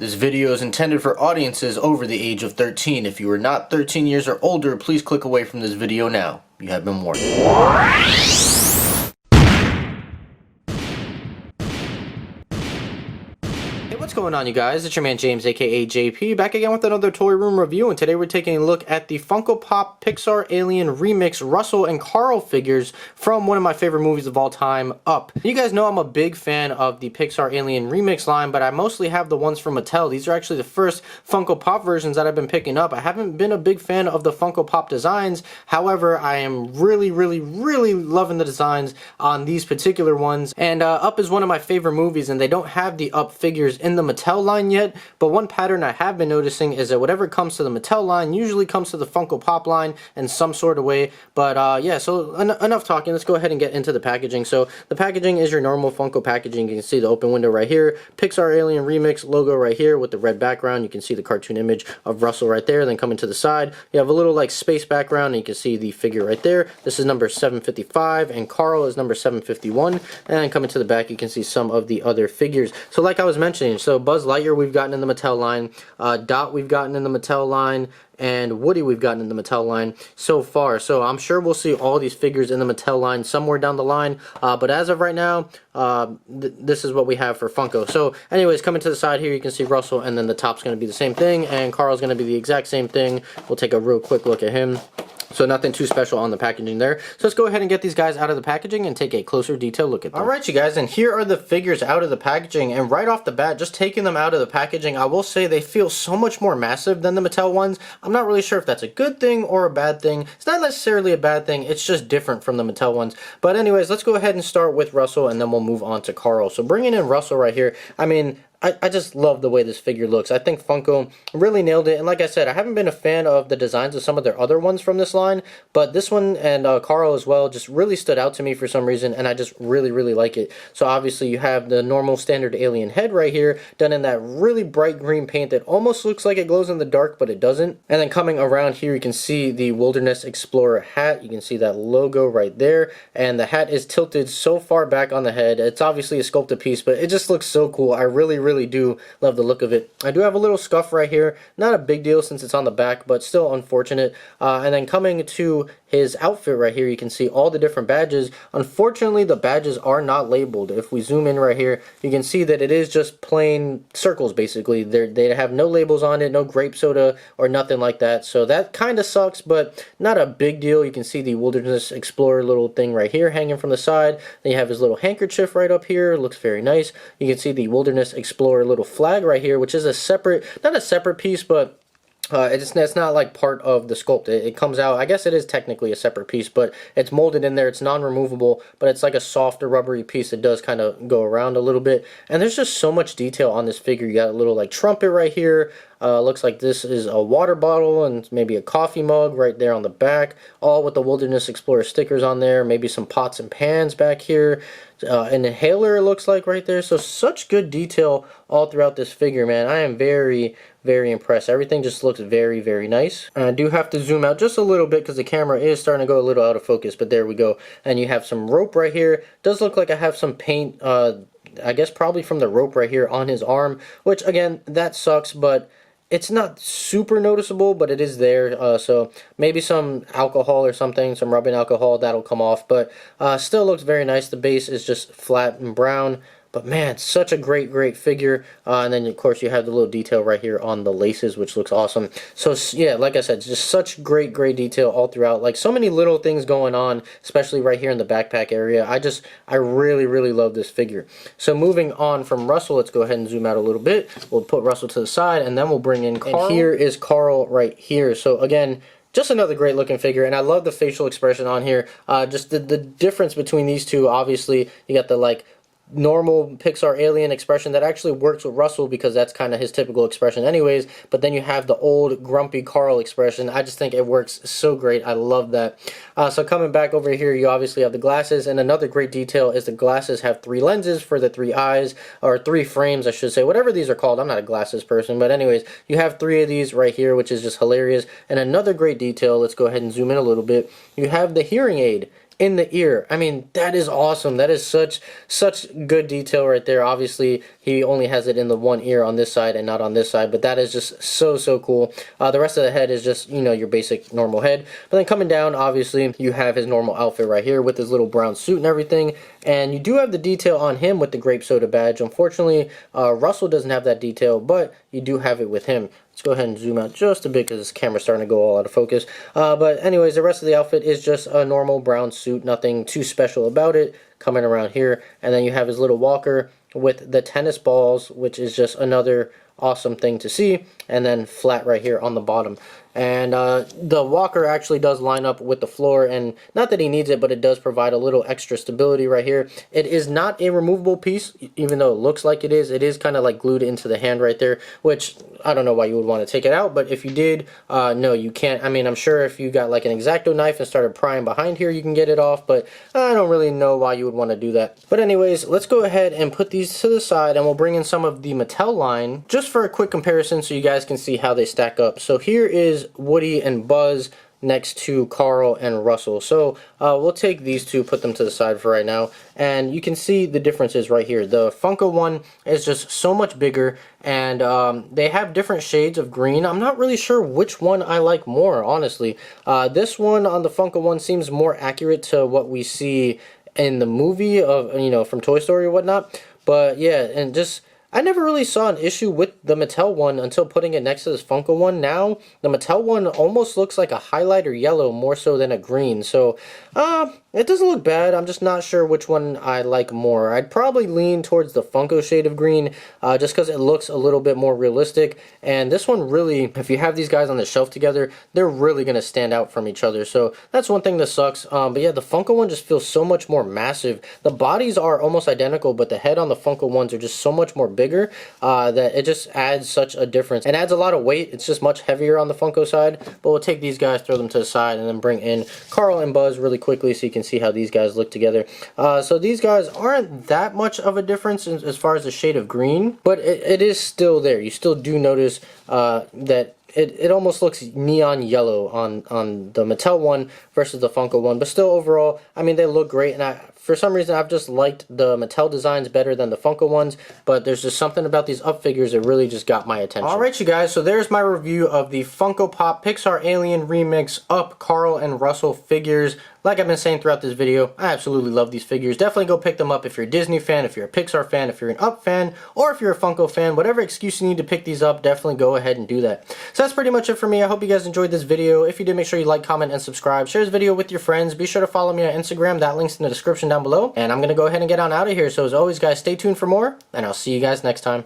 This video is intended for audiences over the age of 13. If you are not 13 years or older, please click away from this video now. You have been warned. What's going on, you guys? It's your man James, aka JP, back again with another toy room review, and today we're taking a look at the Funko Pop Pixar Alien Remix Russell and Carl figures from one of my favorite movies of all time, Up. You guys know I'm a big fan of the Pixar Alien Remix line, but I mostly have the ones from Mattel. These are actually the first Funko Pop versions that I've been picking up. I haven't been a big fan of the Funko Pop designs. However, I am really loving the designs on these particular ones, and Up is one of my favorite movies, and they don't have the Up figures in the Mattel line yet, but one pattern I have been noticing is that whatever comes to the Mattel line usually comes to the Funko Pop line in some sort of way. But yeah, so enough talking, let's go ahead and get into the packaging. So the packaging is your normal Funko packaging. You can see the open window right here, Pixar Alien Remix logo right here with the red background. You can see the cartoon image of Russell right there. Then coming to the side, you have a little like space background, and you can see the figure right there. This is number 755 and Carl is number 751. And then coming to the back, you can see some of the other figures. So like I was mentioning, so Buzz Lightyear we've gotten in the Mattel line, Dot we've gotten in the Mattel line, and Woody we've gotten in the Mattel line so far. So I'm sure we'll see all these figures in the Mattel line somewhere down the line, but as of right now, this is what we have for Funko. So anyways, coming to the side here, you can see Russell, and then the top's going to be the same thing, and Carl's going to be the exact same thing. We'll take a real quick look at him. So nothing too special on the packaging there. So let's go ahead and get these guys out of the packaging and take a closer detailed look at them. Alright, you guys, and here are the figures out of the packaging, and right off the bat, just taking them out of the packaging, I will say they feel so much more massive than the Mattel ones. I'm not really sure if that's a good thing or a bad thing. It's not necessarily a bad thing, it's just different from the Mattel ones. But anyways, let's go ahead and start with Russell, and then we'll move on to Carl. So bringing in Russell right here, I mean, I just love the way this figure looks. I think Funko really nailed it. And like I said, I haven't been a fan of the designs of some of their other ones from this line, but this one and Carl as well just really stood out to me for some reason, and I just really like it. So obviously you have the normal standard alien head right here, done in that really bright green paint that almost looks like it glows in the dark, but it doesn't. And then coming around here, you can see the Wilderness Explorer hat. You can see that logo right there, and the hat is tilted so far back on the head. It's obviously a sculpted piece, but it just looks so cool. I really do love the look of it. I do have a little scuff right here, not a big deal since it's on the back, but still unfortunate. And then coming to his outfit right here, you can see all the different badges. Unfortunately, the badges are not labeled. If we zoom in right here, you can see that it is just plain circles basically. They have no labels on it, no grape soda or nothing like that, so that kind of sucks, but not a big deal. You can see the Wilderness Explorer little thing right here hanging from the side. Then you have his little handkerchief right up here, looks very nice. You can see the Wilderness Explorer little flag right here, which is a separate, not a separate piece, but it's not like part of the sculpt. It comes out, I guess it is technically a separate piece, but it's molded in there. It's non-removable, but it's like a softer rubbery piece that does kind of go around a little bit. And there's just so much detail on this figure. You got a little like trumpet right here. Looks like this is a water bottle and maybe a coffee mug right there on the back, all with the Wilderness Explorer stickers on there. Maybe some pots and pans back here. An inhaler, it looks like, right there. So such good detail all throughout this figure, man. I am very impressed. Everything just looks very nice. And I do have to zoom out just a little bit because the camera is starting to go a little out of focus, but there we go. And you have some rope right here. Does look like I have some paint, I guess probably from the rope right here on his arm, which again, that sucks, but it's not super noticeable, but it is there. So maybe some alcohol or something, some rubbing alcohol, that'll come off. But still looks very nice. The base is just flat and brown. But man, such a great figure. And then of course you have the little detail right here on the laces, which looks awesome. So yeah, like I said, just such great detail all throughout. Like so many little things going on, especially right here in the backpack area. I really love this figure. So moving on from Russell, let's go ahead and zoom out a little bit. We'll put Russell to the side, and then we'll bring in Carl. And here is Carl right here. So again, just another great looking figure, and I love the facial expression on here. Just the difference between these two, obviously, you got the like normal Pixar alien expression that actually works with Russell because that's kind of his typical expression anyways, but then you have the old grumpy Carl expression. I just think it works so great. I love that. So coming back over here, you obviously have the glasses, and another great detail is the glasses have 3 lenses for the 3 eyes, or 3 frames I should say, whatever these are called. I'm not a glasses person, but anyways, you have 3 of these right here, which is just hilarious. And another great detail, let's go ahead and zoom in a little bit, you have the hearing aid in the ear. I mean, that is awesome. That is such good detail right there. Obviously, he only has it in the one ear on this side and not on this side, but that is just so cool. The rest of the head is just, you know, your basic normal head. But then coming down, obviously, you have his normal outfit right here with his little brown suit and everything. And you do have the detail on him with the grape soda badge. Unfortunately, Russell doesn't have that detail, but you do have it with him. Let's go ahead and zoom out just a bit because this camera's starting to go all out of focus. But anyways, the rest of the outfit is just a normal brown suit, nothing too special about it. Coming around here, and then you have his little walker with the tennis balls, which is just another awesome thing to see, and then flat right here on the bottom. And the walker actually does line up with the floor, and not that he needs it, but it does provide a little extra stability right here. It is not a removable piece, even though it looks like it is. It is kind of like glued into the hand right there, which I don't know why you would want to take it out, but if you did, no, you can't. I mean, I'm sure if you got like an X-Acto knife and started prying behind here, you can get it off, but I don't really know why you would want to do that. But anyways, let's go ahead and put these to the side, and we'll bring in some of the Mattel line, just for a quick comparison so you guys can see how they stack up. So here is Woody and Buzz next to Carl and Russell. So we'll take these two, put them to the side for right now, and you can see the differences right here. The Funko one is just so much bigger, and they have different shades of green. I'm not really sure which one I like more, honestly. This one on the Funko one seems more accurate to what we see in the movie of, you know, from Toy Story or whatnot. But yeah, and just I never really saw an issue with the Mattel one until putting it next to this Funko one. Now, the Mattel one almost looks like a highlighter yellow more so than a green. So, it doesn't look bad. I'm just not sure which one I like more. I'd probably lean towards the Funko shade of green, just because it looks a little bit more realistic. And this one really, if you have these guys on the shelf together, they're really going to stand out from each other. So, that's one thing that sucks. But yeah, the Funko one just feels so much more massive. The bodies are almost identical, but the head on the Funko ones are just so much more bigger, that it just adds such a difference. It adds a lot of weight. It's just much heavier on the Funko side. But we'll take these guys, throw them to the side, and then bring in Carl and Buzz really quickly so you can see how these guys look together. So these guys aren't that much of a difference as far as the shade of green, but it is still there. You still do notice that it almost looks neon yellow on the Mattel one versus the Funko one. But still, overall, I mean, they look great, and for some reason, I've just liked the Mattel designs better than the Funko ones, but there's just something about these up figures that really just got my attention. Alright, you guys, so there's my review of the Funko Pop Pixar Alien Remix Up Carl and Russell figures. Like I've been saying throughout this video, I absolutely love these figures. Definitely go pick them up if you're a Disney fan, if you're a Pixar fan, if you're an Up fan, or if you're a Funko fan. Whatever excuse you need to pick these up, definitely go ahead and do that. So that's pretty much it for me. I hope you guys enjoyed this video. If you did, make sure you like, comment, and subscribe. Share this video with your friends. Be sure to follow me on Instagram. That link's in the description down below. And I'm going to go ahead and get on out of here. So as always, guys, stay tuned for more, and I'll see you guys next time.